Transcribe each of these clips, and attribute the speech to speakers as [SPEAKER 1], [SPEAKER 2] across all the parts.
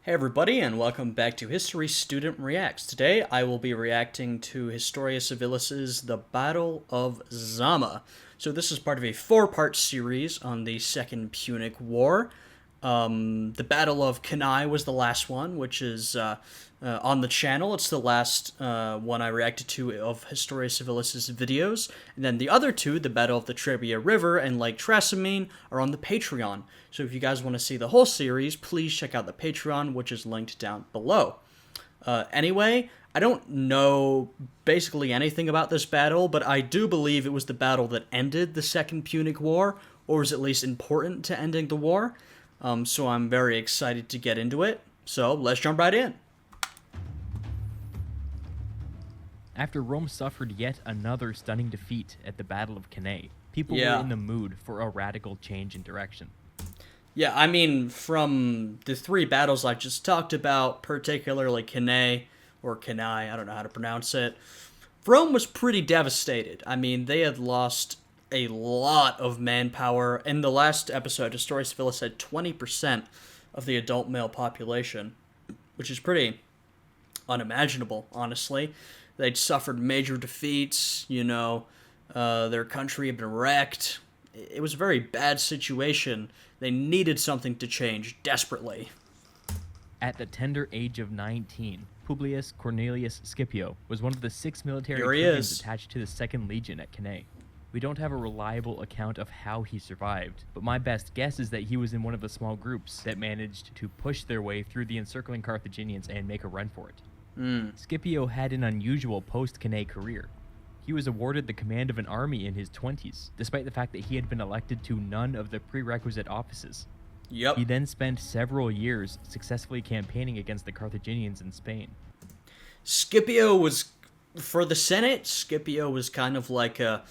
[SPEAKER 1] Hey everybody, and welcome back to History Student Reacts. Today I will be reacting to Historia Civilis' The Battle of Zama. So this is part of a four-part series on the Second Punic War. The Battle of Cannae was the last one, which is on the channel. It's the last one I reacted to of Historia Civilis' videos. And then the other two, the Battle of the Trebia River and Lake Trasimene, are on the Patreon. So if you guys want to see the whole series, please check out the Patreon, which is linked down below. Anyway, I don't know basically anything about this battle, but I do believe it was the battle that ended the Second Punic War, or was at least important to ending the war. So I'm very excited to get into it. So let's jump right in.
[SPEAKER 2] After Rome suffered yet another stunning defeat at the Battle of Cannae, people were in the mood for a radical change in direction.
[SPEAKER 1] Yeah, I mean, from the three battles I just talked about, particularly Cannae, or Cannae, I don't know how to pronounce it, Rome was pretty devastated. I mean, they had lost a lot of manpower. In the last episode, Historia Civilis had 20% of the adult male population, which is pretty unimaginable, honestly. They'd suffered major defeats, their country had been wrecked. It was a very bad situation. They needed something to change desperately.
[SPEAKER 2] At the tender age of 19, Publius Cornelius Scipio was one of the 6 military tribunes attached to the 2nd Legion at Cannae. We don't have a reliable account of how he survived, but my best guess is that he was in one of the small groups that managed to push their way through the encircling Carthaginians and make a run for it. Scipio had an unusual post-Cannae career. He was awarded the command of an army in his 20s, despite the fact that he had been elected to none of the prerequisite offices.
[SPEAKER 1] Yep.
[SPEAKER 2] He then spent several years successfully campaigning against the Carthaginians in Spain.
[SPEAKER 1] Scipio was, for the Senate, Scipio was kind of like a,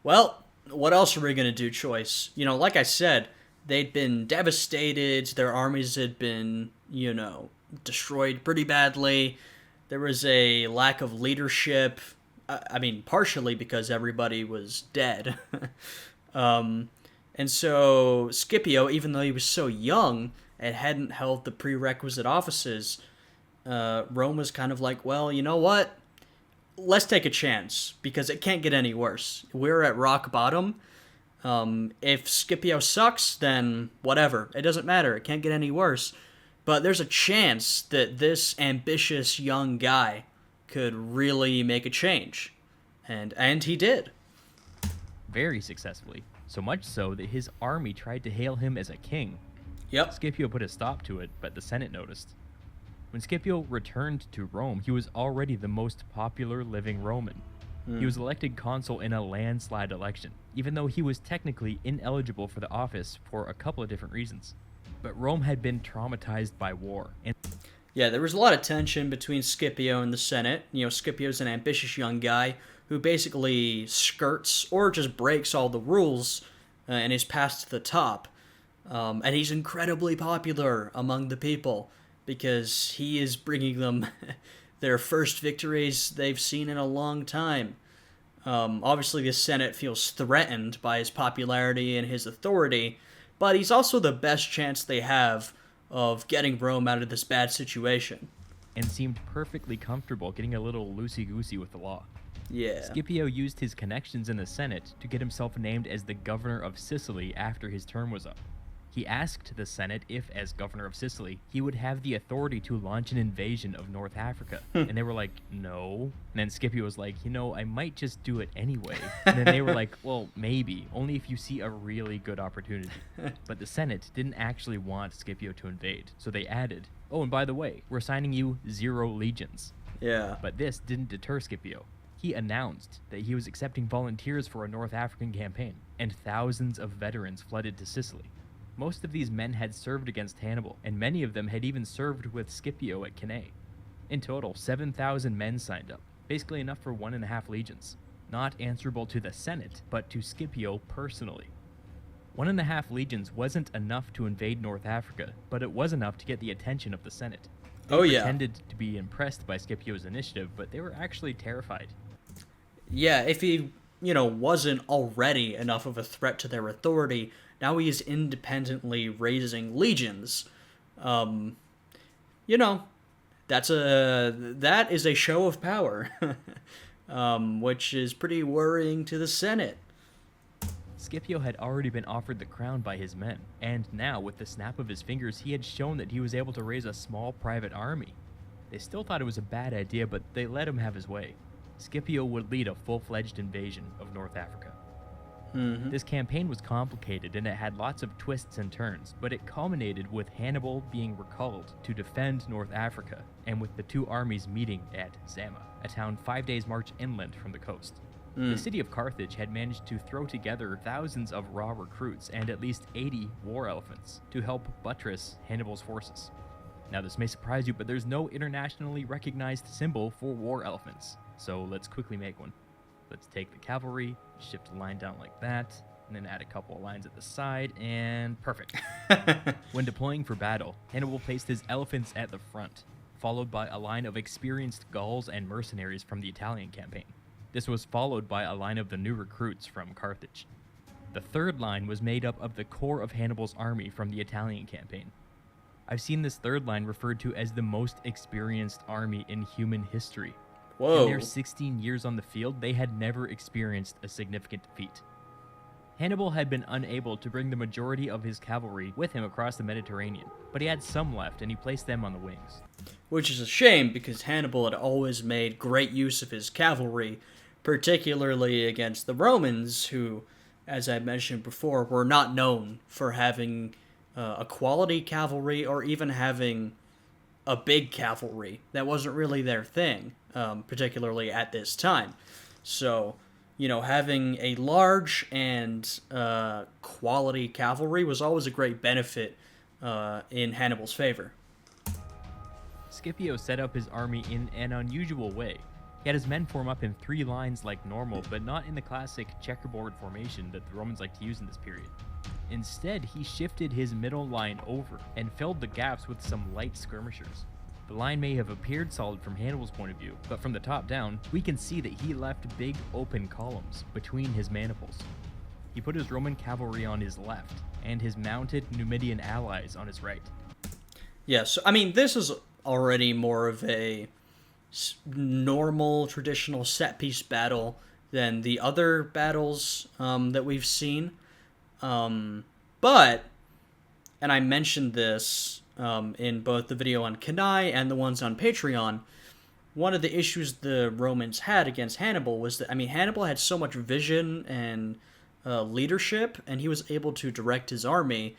[SPEAKER 1] well, what else are we going to do choice? Like I said, they'd been devastated, their armies had been, destroyed pretty badly. There was a lack of leadership. I mean, partially because everybody was dead. And so Scipio, even though he was so young and hadn't held the prerequisite offices, Rome was kind of like, well, you know what? Let's take a chance, because it can't get any worse. We're at rock bottom. If Scipio sucks, then whatever. It doesn't matter. It can't get any worse. But there's a chance that this ambitious young guy could really make a change. And he did.
[SPEAKER 2] Very successfully. So much so that his army tried to hail him as a king.
[SPEAKER 1] Yep.
[SPEAKER 2] Scipio put a stop to it, but the Senate noticed. When Scipio returned to Rome, he was already the most popular living Roman. He was elected consul in a landslide election, even though he was technically ineligible for the office for a couple of different reasons. But Rome had been traumatized by war.
[SPEAKER 1] Yeah, there was a lot of tension between Scipio and the Senate. Scipio's an ambitious young guy who basically skirts or just breaks all the rules and is passed to the top. And he's incredibly popular among the people because he is bringing them their first victories they've seen in a long time. Obviously, the Senate feels threatened by his popularity and his authority, but he's also the best chance they have of getting Rome out of this bad situation.
[SPEAKER 2] And seemed perfectly comfortable getting a little loosey-goosey with the law.
[SPEAKER 1] Yeah.
[SPEAKER 2] Scipio used his connections in the Senate to get himself named as the governor of Sicily after his term was up. He asked the Senate if, as governor of Sicily, he would have the authority to launch an invasion of North Africa. And they were like, no. And then Scipio was like, I might just do it anyway. And then they were like, well, maybe, only if you see a really good opportunity. But the Senate didn't actually want Scipio to invade, so they added, oh, and by the way, we're assigning you 0 legions.
[SPEAKER 1] Yeah.
[SPEAKER 2] But this didn't deter Scipio. He announced that he was accepting volunteers for a North African campaign, and thousands of veterans flooded to Sicily. Most of these men had served against Hannibal, and many of them had even served with Scipio at Cannae. In total, 7,000 men signed up, basically enough for 1.5 legions, not answerable to the Senate, but to Scipio personally. 1.5 legions wasn't enough to invade North Africa, but it was enough to get the attention of the Senate. They pretended to be impressed by Scipio's initiative, but they were actually terrified.
[SPEAKER 1] Yeah, if he, wasn't already enough of a threat to their authority, now he is independently raising legions. you know, that is a show of power, which is pretty worrying to the Senate.
[SPEAKER 2] Scipio had already been offered the crown by his men, and now, with the snap of his fingers, he had shown that he was able to raise a small private army. They still thought it was a bad idea, but they let him have his way. Scipio would lead a full-fledged invasion of North Africa. This campaign was complicated and it had lots of twists and turns, but it culminated with Hannibal being recalled to defend North Africa, and with the two armies meeting at Zama, a town 5 days' march inland from the coast. The city of Carthage had managed to throw together thousands of raw recruits and at least 80 war elephants to help buttress Hannibal's forces. Now this may surprise you, but there's no internationally recognized symbol for war elephants, so let's quickly make one. Let's take the cavalry, shift the line down like that, and then add a couple of lines at the side, and perfect. When deploying for battle, Hannibal placed his elephants at the front, followed by a line of experienced Gauls and mercenaries from the Italian campaign. This was followed by a line of the new recruits from Carthage. The third line was made up of the core of Hannibal's army from the Italian campaign. I've seen this third line referred to as the most experienced army in human history.
[SPEAKER 1] Whoa.
[SPEAKER 2] In their 16 years on the field, they had never experienced a significant defeat. Hannibal had been unable to bring the majority of his cavalry with him across the Mediterranean, but he had some left and he placed them on the wings.
[SPEAKER 1] Which is a shame, because Hannibal had always made great use of his cavalry, particularly against the Romans, who, as I mentioned before, were not known for having a quality cavalry or even having a big cavalry. That wasn't really their thing, particularly at this time. So, having a large and quality cavalry was always a great benefit in Hannibal's favor.
[SPEAKER 2] Scipio set up his army in an unusual way. He had his men form up in 3 lines like normal, but not in the classic checkerboard formation that the Romans liked to use in this period. Instead, he shifted his middle line over and filled the gaps with some light skirmishers. The line may have appeared solid from Hannibal's point of view, but from the top down, we can see that he left big open columns between his maniples. He put his Roman cavalry on his left, and his mounted Numidian allies on his right.
[SPEAKER 1] Yeah, so, this is already more of a normal, traditional set-piece battle than the other battles that we've seen. But, and I mentioned this in both the video on Kenai and the ones on Patreon, one of the issues the Romans had against Hannibal was that, Hannibal had so much vision and leadership, and he was able to direct his army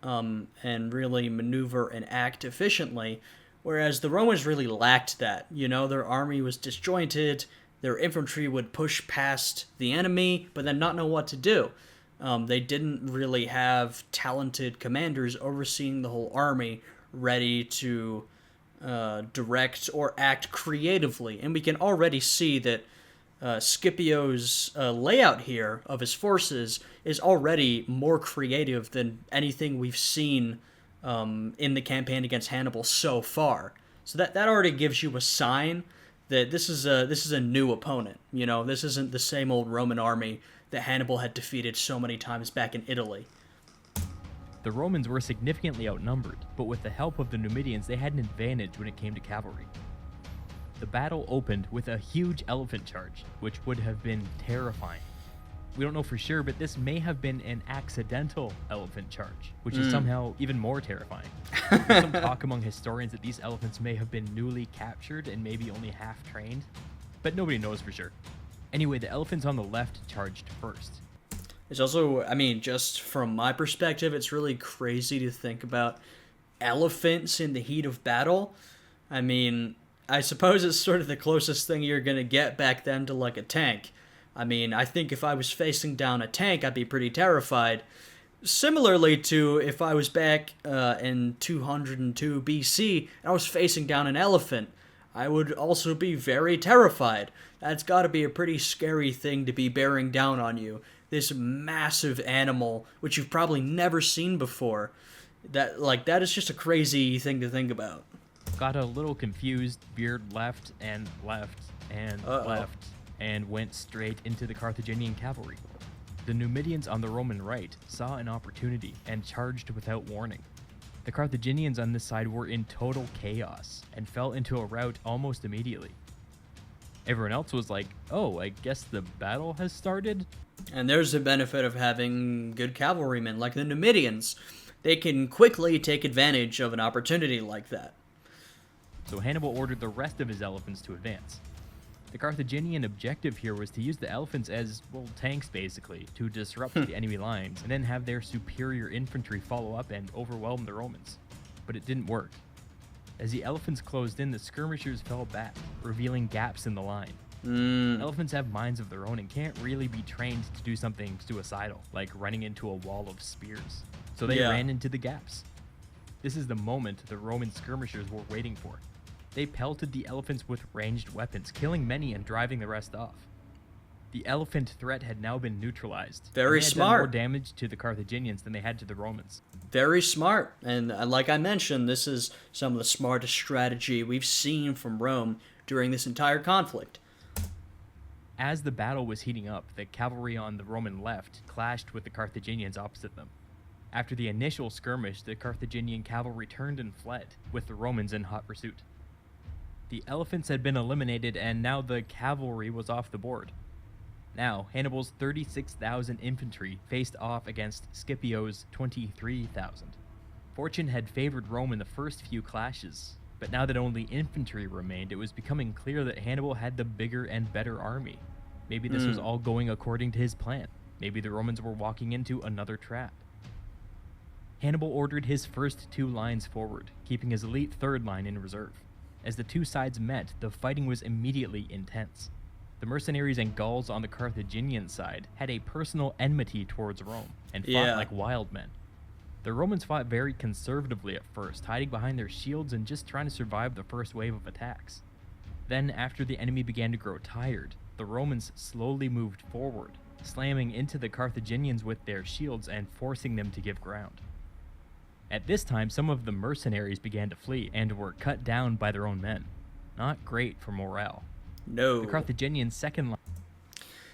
[SPEAKER 1] and really maneuver and act efficiently, whereas the Romans really lacked that. Their army was disjointed, their infantry would push past the enemy, but then not know what to do. They didn't really have talented commanders overseeing the whole army, ready to direct or act creatively. And we can already see that Scipio's layout here of his forces is already more creative than anything we've seen in the campaign against Hannibal so far. So that already gives you a sign that this is a new opponent. This isn't the same old Roman army that Hannibal had defeated so many times back in Italy.
[SPEAKER 2] The Romans were significantly outnumbered, but with the help of the Numidians, they had an advantage when it came to cavalry. The battle opened with a huge elephant charge, which would have been terrifying. We don't know for sure, but this may have been an accidental elephant charge, which is somehow even more terrifying. There's some talk among historians that these elephants may have been newly captured and maybe only half trained, but nobody knows for sure. Anyway, the elephants on the left charged first.
[SPEAKER 1] It's also, just from my perspective, it's really crazy to think about elephants in the heat of battle. I suppose it's sort of the closest thing you're going to get back then to like a tank. I think if I was facing down a tank, I'd be pretty terrified. Similarly to if I was back in 202 BC and I was facing down an elephant, I would also be very terrified. That's got to be a pretty scary thing to be bearing down on you. This massive animal, which you've probably never seen before. That is just a crazy thing to think about.
[SPEAKER 2] Got a little confused, veered left and left and left, and went straight into the Carthaginian cavalry. The Numidians on the Roman right saw an opportunity and charged without warning. The Carthaginians on this side were in total chaos and fell into a rout almost immediately. Everyone else was like, oh, I guess the battle has started?
[SPEAKER 1] And there's the benefit of having good cavalrymen like the Numidians. They can quickly take advantage of an opportunity like that.
[SPEAKER 2] So Hannibal ordered the rest of his elephants to advance. The Carthaginian objective here was to use the elephants as, well, tanks basically, to disrupt the enemy lines, and then have their superior infantry follow up and overwhelm the Romans. But it didn't work. As the elephants closed in, the skirmishers fell back, revealing gaps in the line. Elephants have minds of their own and can't really be trained to do something suicidal, like running into a wall of spears. So they ran into the gaps. This is the moment the Roman skirmishers were waiting for. They pelted the elephants with ranged weapons, killing many and driving the rest off. The elephant threat had now been neutralized.
[SPEAKER 1] Very
[SPEAKER 2] They had
[SPEAKER 1] smart.
[SPEAKER 2] done more damage to the Carthaginians than they had to the Romans.
[SPEAKER 1] Very smart. And like I mentioned, this is some of the smartest strategy we've seen from Rome during this entire conflict.
[SPEAKER 2] As the battle was heating up, the cavalry on the Roman left clashed with the Carthaginians opposite them. After the initial skirmish, the Carthaginian cavalry turned and fled, with the Romans in hot pursuit. The elephants had been eliminated, and now the cavalry was off the board. Now, Hannibal's 36,000 infantry faced off against Scipio's 23,000. Fortune had favored Rome in the first few clashes, but now that only infantry remained, it was becoming clear that Hannibal had the bigger and better army. Maybe this was all going according to his plan. Maybe the Romans were walking into another trap. Hannibal ordered his first two lines forward, keeping his elite third line in reserve. As the two sides met, the fighting was immediately intense. The mercenaries and Gauls on the Carthaginian side had a personal enmity towards Rome and fought like wild men. The Romans fought very conservatively at first, hiding behind their shields and just trying to survive the first wave of attacks. Then, after the enemy began to grow tired, the Romans slowly moved forward, slamming into the Carthaginians with their shields and forcing them to give ground. At this time, some of the mercenaries began to flee and were cut down by their own men. Not great for morale.
[SPEAKER 1] No.
[SPEAKER 2] The Carthaginian second line.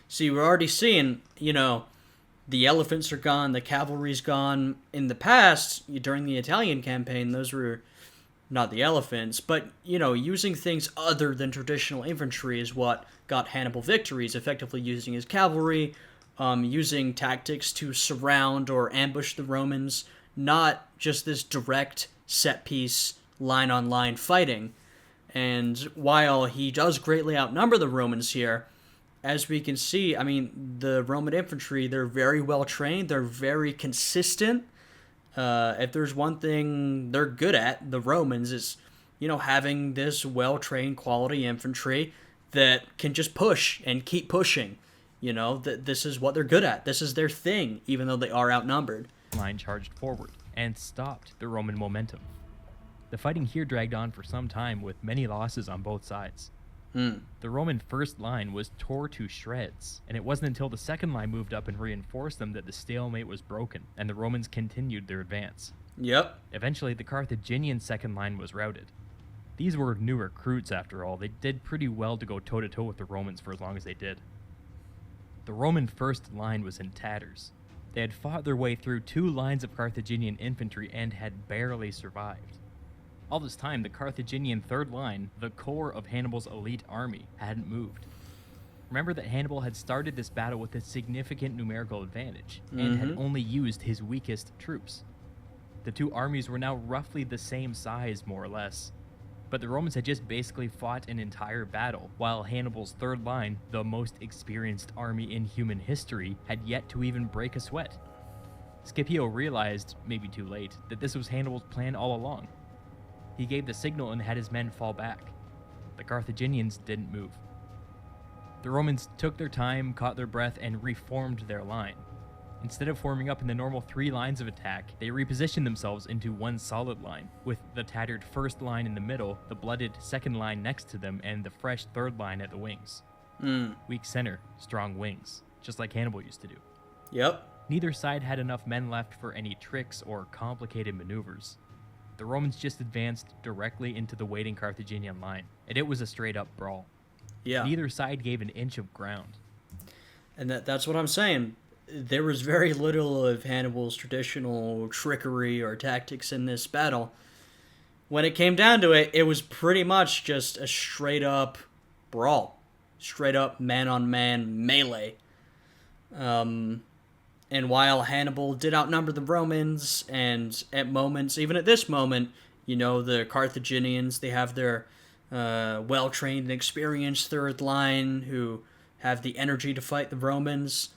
[SPEAKER 1] See, we're already seeing, the elephants are gone, the cavalry's gone. In the past, during the Italian campaign, those were not the elephants, but, using things other than traditional infantry is what got Hannibal victories, effectively using his cavalry, using tactics to surround or ambush the Romans, not just this direct set-piece, line-on-line fighting. And while he does greatly outnumber the Romans here, as we can see, the Roman infantry, they're very well trained, they're very consistent. If there's one thing they're good at, the Romans, is, having this well-trained quality infantry that can just push and keep pushing. This is what they're good at. This is their thing, even though they are outnumbered.
[SPEAKER 2] Line charged forward and stopped the Roman momentum. The fighting here dragged on for some time with many losses on both sides. The Roman first line was tore to shreds, and it wasn't until the second line moved up and reinforced them that the stalemate was broken, and the Romans continued their advance.
[SPEAKER 1] Yep.
[SPEAKER 2] Eventually, the Carthaginian second line was routed. These were new recruits, after all. They did pretty well to go toe-to-toe with the Romans for as long as they did. The Roman first line was in tatters. They had fought their way through two lines of Carthaginian infantry and had barely survived. All this time, the Carthaginian third line, the core of Hannibal's elite army, hadn't moved. Remember that Hannibal had started this battle with a significant numerical advantage, and had only used his weakest troops. The two armies were now roughly the same size, more or less, but the Romans had just basically fought an entire battle, while Hannibal's third line, the most experienced army in human history, had yet to even break a sweat. Scipio realized, maybe too late, that this was Hannibal's plan all along. He gave the signal and had his men fall back. The Carthaginians didn't move. The Romans took their time, caught their breath, and reformed their line. Instead of forming up in the normal three lines of attack, they repositioned themselves into one solid line, with the tattered first line in the middle, the blooded second line next to them, and the fresh third line at the wings. Weak center, strong wings, just like Hannibal used to do.
[SPEAKER 1] Yep.
[SPEAKER 2] Neither side had enough men left for any tricks or complicated maneuvers. The Romans just advanced directly into the waiting Carthaginian line, and it was a straight-up brawl.
[SPEAKER 1] Yeah.
[SPEAKER 2] Neither side gave an inch of ground.
[SPEAKER 1] And that's what I'm saying. there was very little of Hannibal's traditional trickery or tactics in this battle. When it came down to it, it was pretty much just a straight up brawl, straight up man on man melee. Um, and while Hannibal did outnumber the Romans, and at moments, even at this moment, the Carthaginians, they have their well trained and experienced third line who have the energy to fight the Romans.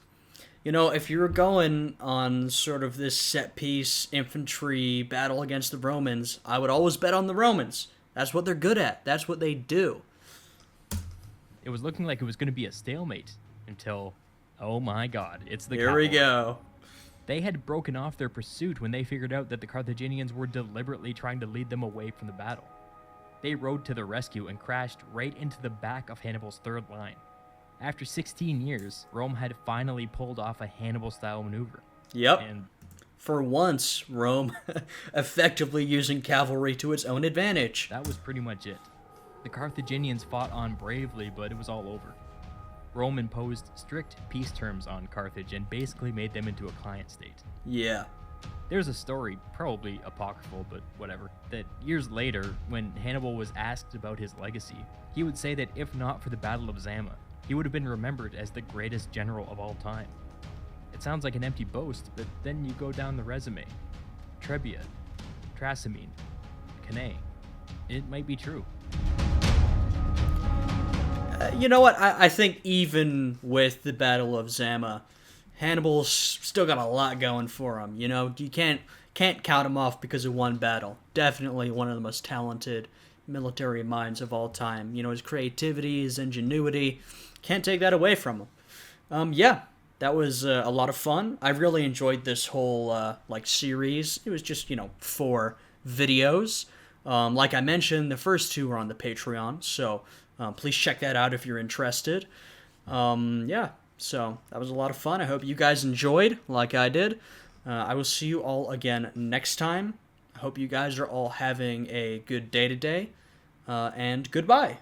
[SPEAKER 1] If you were going on sort of this set piece infantry battle against the Romans, I would always bet on the Romans. That's what they're good at. That's what they do.
[SPEAKER 2] It was looking like it was going to be a stalemate until, oh my god, it's the
[SPEAKER 1] Here we
[SPEAKER 2] cavalry.
[SPEAKER 1] go.
[SPEAKER 2] They had broken off their pursuit when they figured out that the Carthaginians were deliberately trying to lead them away from the battle. They rode to the rescue and crashed right into the back of Hannibal's third line. After 16 years, Rome had finally pulled off a Hannibal-style maneuver.
[SPEAKER 1] Yep.
[SPEAKER 2] And
[SPEAKER 1] for once, Rome effectively using cavalry to its own advantage.
[SPEAKER 2] that was pretty much it. The Carthaginians fought on bravely, but it was all over. Rome imposed strict peace terms on Carthage and basically made them into a client state.
[SPEAKER 1] Yeah.
[SPEAKER 2] There's a story, probably apocryphal, but whatever, that years later, when Hannibal was asked about his legacy, he would say that if not for the Battle of Zama, he would have been remembered as the greatest general of all time. It sounds like an empty boast, but then you go down the resume. Trebia, Trasimene, Cannae. It might be true.
[SPEAKER 1] You know what? I think even with the Battle of Zama, Hannibal's still got a lot going for him. You can't count him off because of one battle. Definitely one of the most talented military minds of all time. His creativity, his ingenuity, can't take that away from him. Yeah, that was a lot of fun. I really enjoyed this whole series. It was just 4 videos. Like I mentioned, the first 2 are on the Patreon, so please check that out if you're interested. Yeah, so that was a lot of fun. I hope you guys enjoyed, like I did. I will see you all again next time. I hope you guys are all having a good day today, and goodbye.